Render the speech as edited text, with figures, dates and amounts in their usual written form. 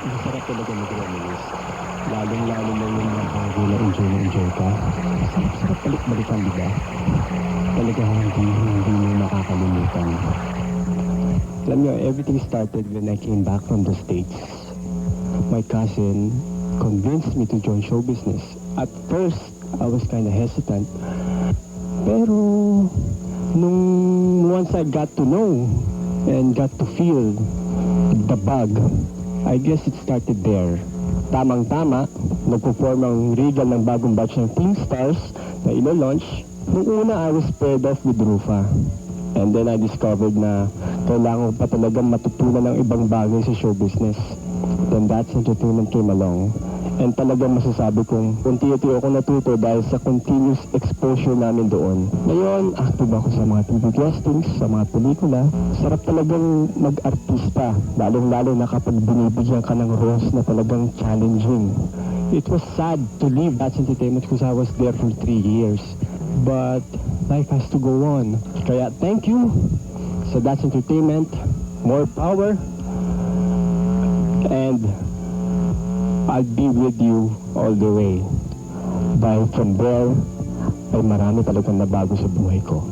Masarap talaga mag-reminisce. Lalong-lalo na yung mga bagay na enjoy ka. Sarap-sarap balik-balikan, di ba? Talaga hindi mo makakalimutan. Alam nyo, everything started when I came back from the States. My cousin convinced me to join show business. At first, I was kind of hesitant. Pero, nung once I got to know and got to feel the bug, I guess it started there. Tamang-tama, nagpo-form ang Regal ng bagong batch ng Team Stars na ilo-launch. Nung una, I was paired off with Rufa. And then I discovered na kailangan ko pa talagang matutunan ng ibang bagay sa show business. Then That's Entertainment came along. And talagang masasabi kong unti-unti ako natuto dahil sa continuous exposure namin doon. Ngayon, active ako sa mga TV castings, sa mga pelikula. Sarap talagang mag-artista, lalong-lalo na kapag binibigyan ka ng roles na talagang challenging. It was sad to leave That's Entertainment because I was there for 3 years. But life has to go on. Kaya thank you sa That's Entertainment. More power. And I'll be with you all the way. Dahil from there, ay marami talagang nabago sa buhay ko.